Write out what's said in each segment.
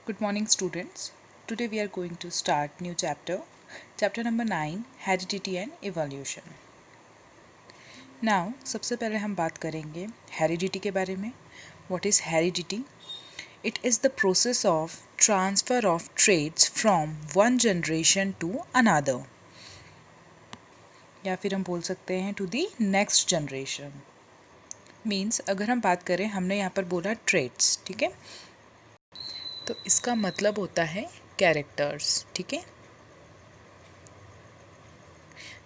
Good morning, students. Today we are going to start new chapter number 9, Heredity and Evolution. Now, सबसे पहले हम बात करेंगे heredity के बारे में. What is heredity? It is the process of transfer of traits from one generation to another. या फिर हम बोल सकते हैं to the next generation. Means अगर हम बात करें, हमने यहाँ पर बोला traits, ठीक है, तो इसका मतलब होता है कैरेक्टर्स. ठीक है,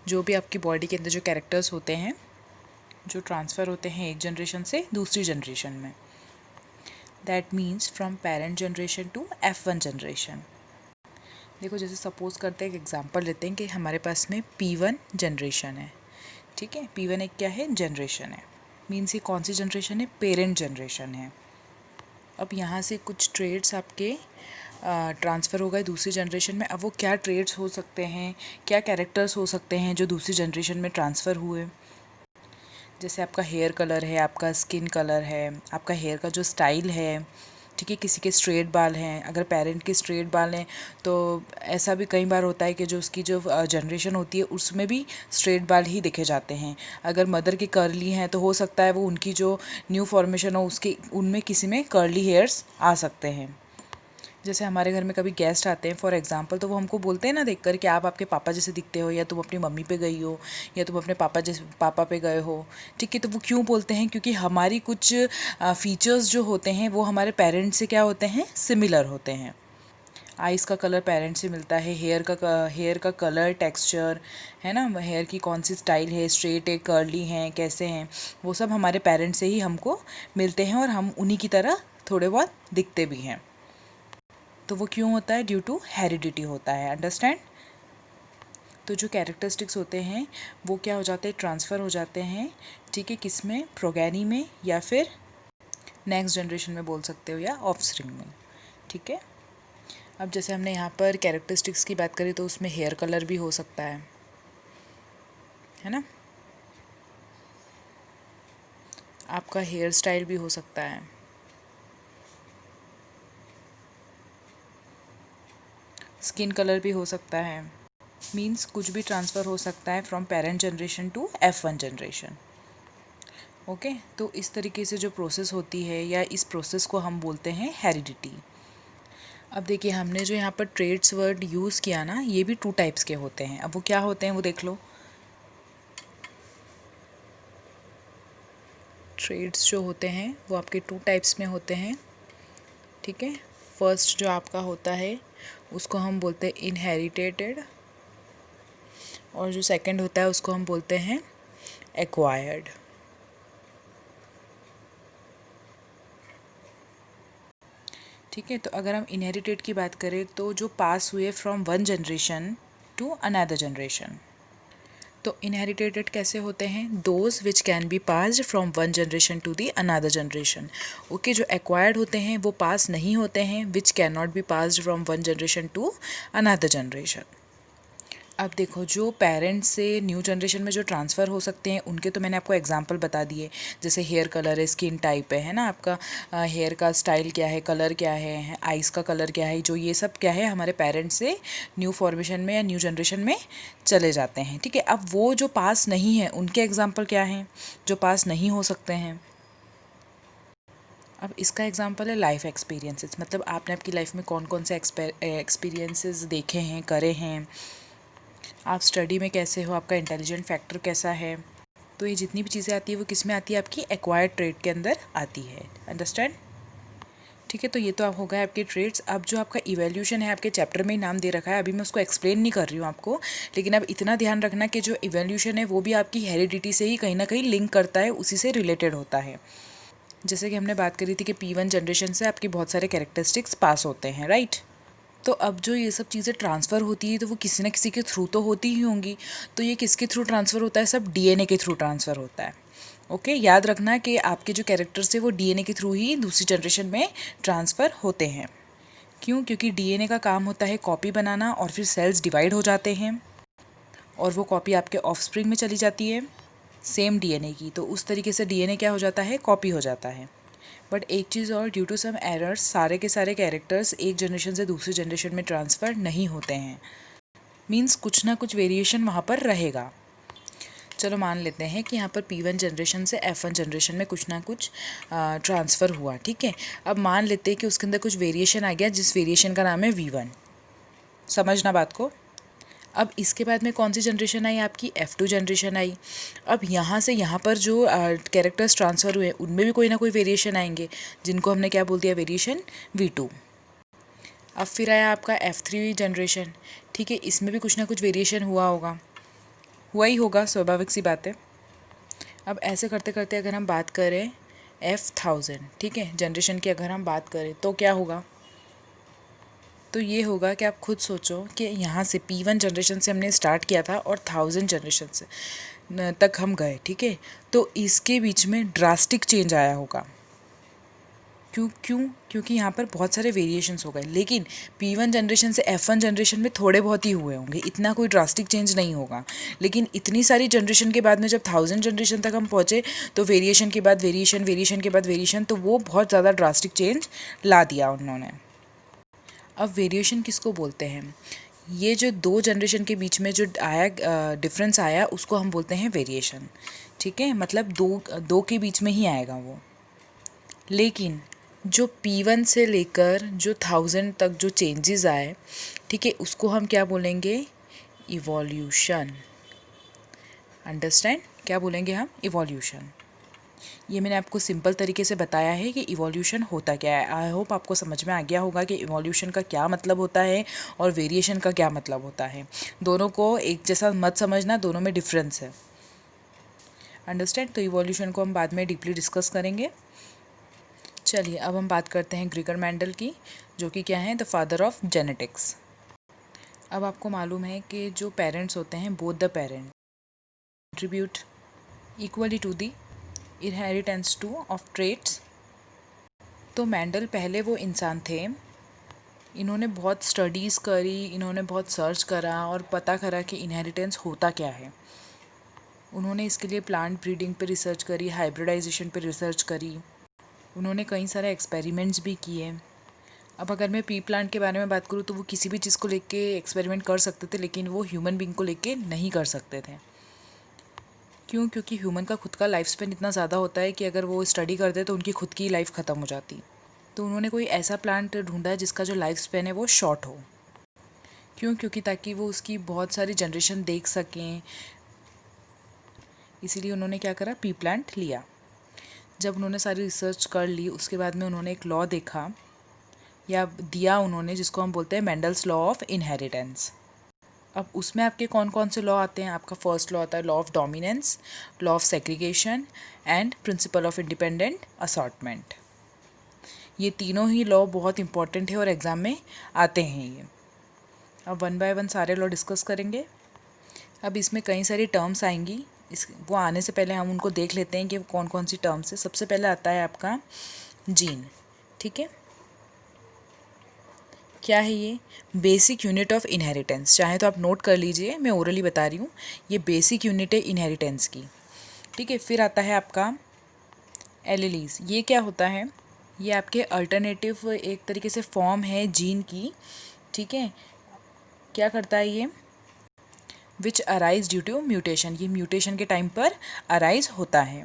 जो भी आपकी बॉडी के अंदर जो कैरेक्टर्स होते हैं जो ट्रांसफ़र होते हैं एक जनरेशन से दूसरी जनरेशन में, that means from parent generation to F1 generation. देखो, जैसे सपोज़ करते हैं, एक एग्जांपल लेते हैं कि हमारे पास में P1 जनरेशन है. ठीक है, P1 एक क्या है, जनरेशन है. मीन्स ये कौन सी जनरेशन है, पेरेंट जनरेशन है. अब यहाँ से कुछ ट्रेड्स आपके ट्रांसफ़र हो गए दूसरी जनरेशन में. अब वो क्या ट्रेड्स हो सकते हैं, क्या कैरेक्टर्स हो सकते हैं जो दूसरी जनरेशन में ट्रांसफ़र हुए. जैसे आपका हेयर कलर है, आपका स्किन कलर है, आपका हेयर का जो स्टाइल है. ठीक है, किसी के स्ट्रेट बाल हैं. अगर पेरेंट के स्ट्रेट बाल हैं तो ऐसा भी कई बार होता है कि जो उसकी जो जनरेशन होती है उसमें भी स्ट्रेट बाल ही देखे जाते हैं. अगर मदर के कर्ली हैं तो हो सकता है वो उनकी जो न्यू फॉर्मेशन हो उसके उनमें किसी में कर्ली हेयर्स आ सकते हैं. जैसे हमारे घर में कभी गेस्ट आते हैं फॉर एग्जांपल, तो वो हमको बोलते हैं ना देखकर कि आप आपके पापा जैसे दिखते हो, या तुम अपनी मम्मी पे गई हो, या तुम अपने पापा पे गए हो. ठीक है, तो वो क्यों बोलते हैं, क्योंकि हमारी कुछ फीचर्स जो होते हैं वो हमारे पेरेंट्स से क्या होते हैं, सिमिलर होते हैं. आइज़ का कलर पेरेंट्स से मिलता है, हेयर का कलर, टेक्सचर है ना, हेयर की कौन सी स्टाइल है, स्ट्रेट है, कर्ली हैं, कैसे हैं, वो सब हमारे पेरेंट्स से ही हमको मिलते हैं और हम उन्हीं की तरह थोड़े बहुत दिखते भी हैं. तो वो क्यों होता है, ड्यू टू हेरिडिटी होता है. अंडरस्टैंड. तो जो कैरेक्टरिस्टिक्स होते हैं वो क्या हो जाते हैं, ट्रांसफ़र हो जाते हैं. ठीक है, किस में, प्रोगेनी में, या फिर नेक्स्ट जनरेशन में बोल सकते हो, या ऑफस्प्रिंग में. ठीक है, अब जैसे हमने यहाँ पर कैरेक्टरिस्टिक्स की बात करी तो उसमें हेयर कलर भी हो सकता है ना, आपका हेयर स्टाइल भी हो सकता है, स्किन कलर भी हो सकता है. मीन्स कुछ भी ट्रांसफ़र हो सकता है from parent generation to F1 generation. Okay, तो इस तरीके से जो प्रोसेस होती है या इस प्रोसेस को हम बोलते हैं हेरिडिटी. अब देखिए, हमने जो यहाँ पर ट्रेड्स वर्ड यूज़ किया ना, ये भी 2 टाइप्स के होते हैं. अब वो क्या होते हैं वो देख लो. ट्रेड्स जो होते हैं वो आपके 2 टाइप्स में होते हैं. ठीक है, फर्स्ट जो आपका होता है उसको हम बोलते हैं इनहेरिटेड, और जो सेकंड होता है उसको हम बोलते हैं एक्वायर्ड. ठीक है, तो अगर हम इनहेरिटेड की बात करें तो जो पास हुए from one generation to another generation. तो इनहेरिटेड कैसे होते हैं, those which can be passed from one generation to the another generation. Okay, जो एक्वायर्ड होते हैं वो पास नहीं होते हैं, which can not be passed from one generation to another generation. अब देखो, जो पेरेंट्स से न्यू जनरेशन में जो ट्रांसफ़र हो सकते हैं उनके तो मैंने आपको एग्जांपल बता दिए. जैसे हेयर कलर है, स्किन टाइप है ना, आपका हेयर का स्टाइल क्या है, कलर क्या है, आइज़ का कलर क्या है, जो ये सब क्या है हमारे पेरेंट्स से न्यू फॉर्मेशन में या न्यू जनरेशन में चले जाते हैं. ठीक है, अब वो जो पास नहीं है उनके एग्जाम्पल क्या हैं, जो पास नहीं हो सकते हैं. अब इसका एग्जांपल है लाइफ एक्सपीरियंसेस. मतलब आपने आपकी लाइफ में कौन कौन से एक्सपीरियंसेस देखे हैं, करे हैं, आप स्टडी में कैसे हो, आपका इंटेलिजेंट फैक्टर कैसा है. तो ये जितनी भी चीज़ें आती है वो किस में आती है, आपकी एक्वायर्ड ट्रेड के अंदर आती है. अंडरस्टैंड. ठीक है, तो ये तो आप हो गए आपके ट्रेड्स. अब जो आपका इवोल्यूशन है आपके चैप्टर में ही नाम दे रखा है, अभी मैं उसको एक्सप्लेन नहीं कर रही हूँ आपको, लेकिन अब इतना ध्यान रखना कि जो इवोल्यूशन है वो भी आपकी हेरिडिटी से ही कहीं ना कहीं लिंक करता है, उसी से रिलेटेड होता है. जैसे कि हमने बात करी थी कि P1 जनरेशन से आपकी बहुत सारे कैरेक्टरिस्टिक्स पास होते हैं, राइट. तो अब जो ये सब चीज़ें ट्रांसफ़र होती है तो वो किसी न किसी के थ्रू तो होती ही होंगी. तो ये किसके थ्रू ट्रांसफ़र होता है, सब डीएनए के थ्रू ट्रांसफ़र होता है. ओके, याद रखना कि आपके जो कैरेक्टर्स है वो डीएनए के थ्रू ही दूसरी जनरेशन में ट्रांसफ़र होते हैं. क्यों, क्योंकि डीएनए का काम होता है कॉपी बनाना, और फिर सेल्स डिवाइड हो जाते हैं और वो कॉपी आपके ऑफस्प्रिंग में चली जाती है सेम डीएनए की. तो उस तरीके से डीएनए क्या हो जाता है, कॉपी हो जाता है. बट एक चीज़ और, ड्यू टू सम एरर्स सारे के सारे कैरेक्टर्स एक जनरेशन से दूसरी जनरेशन में ट्रांसफ़र नहीं होते हैं, मीन्स कुछ ना कुछ वेरिएशन वहाँ पर रहेगा। चलो मान लेते हैं कि यहाँ पर P1 जनरेशन से F1 जनरेशन में कुछ ना कुछ ट्रांसफ़र हुआ, ठीक है। अब मान लेते हैं कि उसके अंदर कुछ वेरिएशन आ गया, जिस वेरिएशन का नाम है V1। समझना बात को। अब इसके बाद में कौन सी जनरेशन आई आपकी, F2 जनरेशन आई। अब यहाँ से यहाँ पर जो कैरेक्टर्स ट्रांसफ़र हुए उनमें भी कोई ना कोई वेरिएशन आएंगे, जिनको हमने क्या बोल दिया, वेरिएशन V2। अब फिर आया आपका F3 जनरेशन, ठीक है, इसमें भी कुछ ना कुछ वेरिएशन हुआ ही होगा, स्वाभाविक सी बात है। अब ऐसे करते करते अगर हम बात करें F1000, ठीक है, जनरेशन की अगर हम बात करें तो क्या होगा, तो ये होगा कि आप खुद सोचो कि यहाँ से P1 जनरेशन से हमने स्टार्ट किया था और 1000 जनरेशन से तक हम गए, ठीक है, तो इसके बीच में ड्रास्टिक चेंज आया होगा। क्योंकि यहाँ पर बहुत सारे वेरिएशंस हो गए, लेकिन P1 जनरेशन से F1 जनरेशन में थोड़े बहुत ही हुए होंगे, इतना कोई ड्रास्टिक चेंज नहीं होगा। लेकिन इतनी सारी जनरेशन के बाद में जब 1000 जनरेशन तक हम पहुँचे तो वेरिएशन के बाद वेरिएशन, वेरिएशन के बाद वेरिएशन, तो वो बहुत ज़्यादा ड्रास्टिक चेंज ला दिया उन्होंने। अब वेरिएशन किसको बोलते हैं, ये जो दो जनरेशन के बीच में जो आया डिफरेंस आया उसको हम बोलते हैं वेरिएशन, ठीक है, मतलब दो के बीच में ही आएगा वो। लेकिन जो P1 से लेकर जो 1000 तक जो चेंजेस आए, ठीक है, उसको हम क्या बोलेंगे, इवोल्यूशन। अंडरस्टैंड, क्या बोलेंगे हम, इवोल्यूशन। ये मैंने आपको सिंपल तरीके से बताया है कि इवोल्यूशन होता क्या है। आई होप आपको समझ में आ गया होगा कि इवोल्यूशन का क्या मतलब होता है और वेरिएशन का क्या मतलब होता है। दोनों को एक जैसा मत समझना, दोनों में डिफरेंस है। अंडरस्टैंड। तो इवोल्यूशन को हम बाद में डीपली डिस्कस करेंगे। चलिए अब हम बात करते हैं ग्रेगर मेंडल की, जो कि क्या है, द फादर ऑफ जेनेटिक्स। अब आपको मालूम है कि जो पेरेंट्स होते हैं, both the parent contribute equally to the inheritance to of traits. तो मेंडल पहले वो इंसान थे, इन्होंने बहुत स्टडीज़ करी, इन्होंने बहुत सर्च करा और पता करा कि इनहेरिटेंस होता क्या है। उन्होंने इसके लिए प्लांट ब्रीडिंग पे रिसर्च करी, हाइब्रिडाइजेशन पे रिसर्च करी, उन्होंने कई सारे एक्सपेरिमेंट्स भी किए। अब अगर मैं पी प्लांट के बारे में बात करूँ तो वो किसी भी चीज़ को लेके एक्सपेरिमेंट कर सकते थे, लेकिन वो ह्यूमन बीइंग को लेके नहीं कर सकते थे। क्योंकि ह्यूमन का खुद का लाइफ स्पेन इतना ज़्यादा होता है कि अगर वो स्टडी करते तो उनकी खुद की लाइफ ख़त्म हो जाती। तो उन्होंने कोई ऐसा प्लांट ढूंढा जिसका जो लाइफ स्पेन है वो शॉर्ट हो। क्योंकि ताकि वो उसकी बहुत सारी जनरेशन देख सकें, इसीलिए उन्होंने क्या करा, पी प्लांट लिया। जब उन्होंने सारी रिसर्च कर ली उसके बाद में उन्होंने एक लॉ देखा या दिया उन्होंने, जिसको हम बोलते हैं मेंडल्स लॉ ऑफ इनहेरिटेंस। अब उसमें आपके कौन कौन से लॉ आते हैं, आपका फर्स्ट लॉ आता है law of dominance, law of segregation and principle of independent assortment. ये तीनों ही लॉ बहुत इंपॉर्टेंट है और एग्ज़ाम में आते हैं ये। अब वन बाय वन सारे लॉ डिस्कस करेंगे। अब इसमें कई सारी टर्म्स आएंगी, वो आने से पहले हम उनको देख लेते हैं कि कौन कौन सी टर्म्स है। सबसे पहले आता है आपका जीन, ठीक है, क्या है ये, बेसिक यूनिट ऑफ इनहेरिटेंस। चाहे तो आप नोट कर लीजिए, मैं ओरली बता रही हूँ, ये बेसिक यूनिट है इनहेरिटेंस की, ठीक है। फिर आता है आपका एलीलीज। ये क्या होता है, ये आपके अल्टरनेटिव एक तरीके से फॉर्म है जीन की, ठीक है। क्या करता है ये, which arise due to mutation, ये म्यूटेशन के टाइम पर अराइज होता है।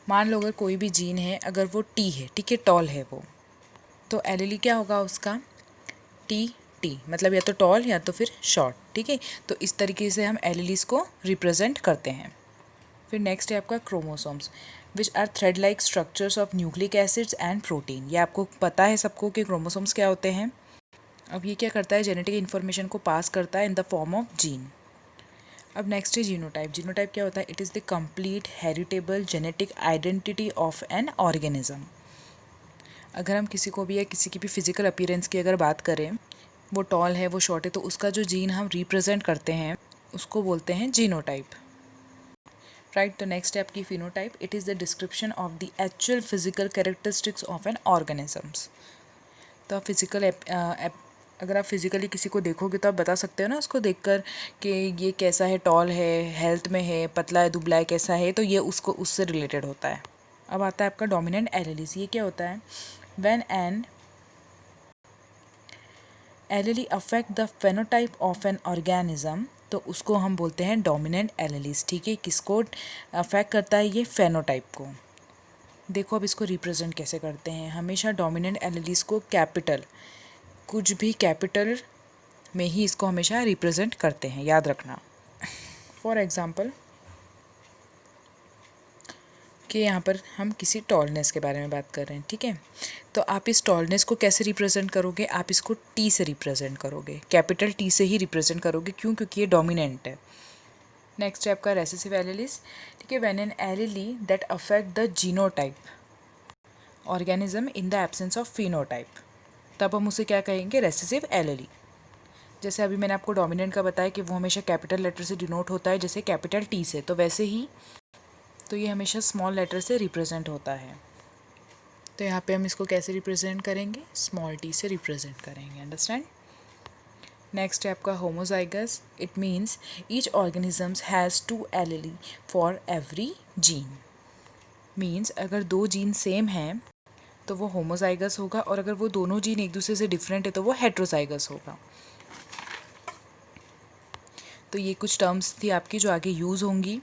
मान लो अगर कोई भी जीन है, अगर वो टी है, ठीक है, टॉल है वो, तो एलीली क्या होगा उसका, टी मतलब या तो टॉल या तो फिर शॉर्ट, ठीक है। तो इस तरीके से हम एलीलीज को रिप्रेजेंट करते हैं। फिर नेक्स्ट है आपका chromosomes, which are thread like structures of nucleic acids and protein. ये आपको पता है सबको कि क्रोमोसोम्स क्या होते हैं। अब ये क्या करता है, जेनेटिक इन्फॉर्मेशन को पास करता है in the form of gene. अब नेक्स्ट है जीनोटाइप। जीनोटाइप क्या होता है, it is the complete heritable genetic identity of an organism. अगर हम किसी को भी या किसी की भी फिजिकल अपीयरेंस की अगर बात करें, वो टॉल है, वो शॉर्ट है, तो उसका जो जीन हम रिप्रेजेंट करते हैं उसको बोलते हैं जीनोटाइप, राइट। तो नेक्स्ट है आपकी phenotype. It is the description of the actual physical characteristics of N organisms. तो आप फिजिकल अगर आप फिजिकली किसी को देखोगे तो आप बता सकते हो ना उसको देखकर कि ये कैसा है, टॉल है, हेल्थ में है, पतला है, दुबला है, कैसा है, तो ये उसको उससे रिलेटेड होता है। अब आता है आपका डोमिनेंट एलीलीज। ये क्या होता है? When an allele affect the phenotype of an organism, तो उसको हम बोलते हैं डोमिनेंट एलीलीज। ठीक है, किसको अफेक्ट करता है? ये फेनोटाइप को। देखो अब इसको रिप्रेजेंट कैसे करते हैं। हमेशा डोमिनेंट एलीलीज को कैपिटल, कुछ भी कैपिटल में ही इसको हमेशा रिप्रेजेंट करते हैं, याद रखना। फॉर एग्जाम्पल कि यहाँ पर हम किसी टॉलनेस के बारे में बात कर रहे हैं, ठीक है, तो आप इस टॉलनेस को कैसे रिप्रेजेंट करोगे? आप इसको टी से रिप्रेजेंट करोगे, कैपिटल टी से ही रिप्रेजेंट करोगे। क्यों? क्योंकि ये डोमिनेंट है। नेक्स्ट है आपका रेसेसिव एलीलीज। ठीक है, when an allele that affect the genotype organism in the absence of phenotype, तब हम उसे क्या कहेंगे? Recessive allele. जैसे अभी मैंने आपको डोमिनेंट का बताया कि वो हमेशा कैपिटल लेटर से डिनोट होता है, जैसे कैपिटल टी से, तो वैसे ही तो ये हमेशा स्मॉल लेटर से रिप्रेजेंट होता है। तो यहाँ पे हम इसको कैसे रिप्रेजेंट करेंगे? स्मॉल टी से रिप्रेजेंट करेंगे। अंडरस्टैंड? नेक्स्ट है आपका homozygous. It means each organisms has 2 allele for every gene. Means अगर 2 जीन सेम हैं तो वो होमोजाइगस होगा, और अगर वो दोनों जीन एक दूसरे से डिफरेंट है तो वो हेट्रोजाइगस होगा। तो ये कुछ टर्म्स थी आपकी जो आगे यूज़ होंगी।